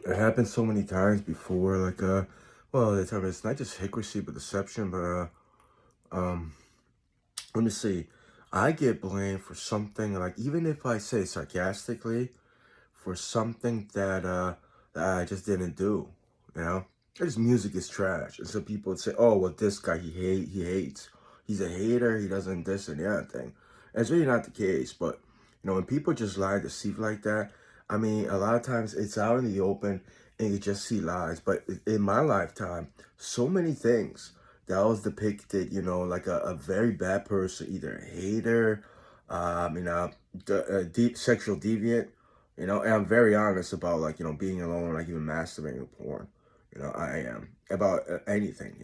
It happened so many times before, like, well, the time it's not just hypocrisy, but deception, but, um, let me see. I get blamed for something, like, even if I say sarcastically, for something that I just didn't do, you know? His music is trash. And so people would say, oh, well, this guy, he hates. He's a hater, he doesn't this and the other thing. And it's really not the case, but, when people just lie and deceive like that, I mean, a lot of times it's out in the open and you just see lies. But in my lifetime, so many things that was depicted, like a very bad person, either a hater, deep sexual deviant, and I'm very honest about, like, being alone, like even masturbating porn. I am about anything.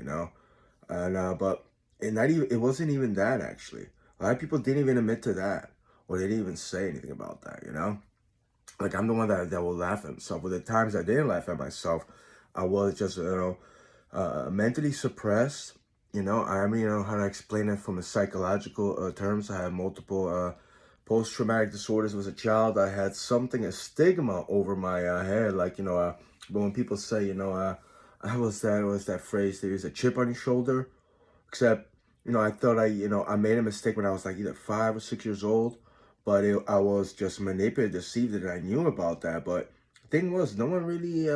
And but and not even it wasn't even that actually. A lot of people didn't even admit to that, or they didn't even say anything about that. Like I'm the one that will laugh at myself. But the times I didn't laugh at myself, I was just mentally suppressed. I mean, how to explain it from a psychological terms. I had multiple post-traumatic disorders as a child. I had a stigma over my head, like but when people say, I was that phrase. There's a chip on your shoulder. Except, I thought I made a mistake when I was like either 5 or 6 years old, but I was just manipulated, deceived that I knew about that. But the thing was, no one really,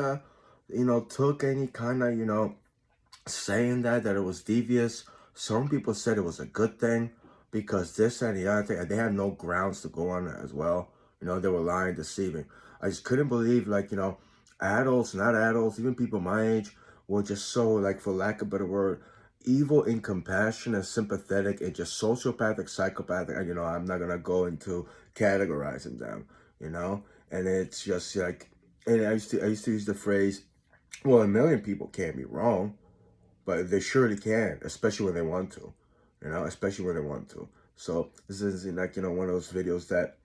took any kind of, saying that it was devious. Some people said it was a good thing because this and the other thing, and they had no grounds to go on as well. They were lying, deceiving. I just couldn't believe, like, adults, not adults, even people my age were just so, like, for lack of a better word, evil, incompassionate, sympathetic, and just sociopathic, psychopathic. And, I'm not gonna go into categorizing them. And it's just like, and I used to use the phrase, well, a million people can't be wrong, but they surely can, especially when they want to, especially when they want to. So this is like, one of those videos that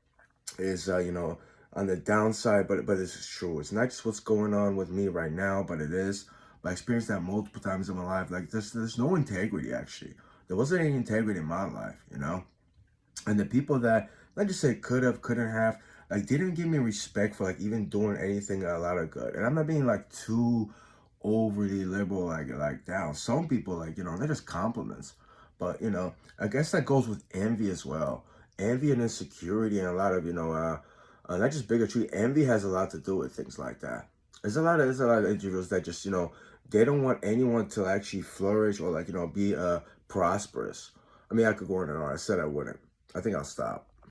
is, on the downside, but this is true. It's not just what's going on with me right now, but it is. But I experienced that multiple times in my life. Like there's no integrity actually. There wasn't any integrity in my life. And the people that, not just say could have, couldn't have, like didn't give me respect for like even doing anything a lot of good. And I'm not being like too overly liberal, like down. Some people, like, they're just compliments. But I guess that goes with envy as well. Envy and insecurity and a lot of, not just bigotry. Envy has a lot to do with things like that. There's a lot of individuals that just, they don't want anyone to actually flourish or like, be prosperous. I mean, I could go on and on. I said I wouldn't. I think I'll stop.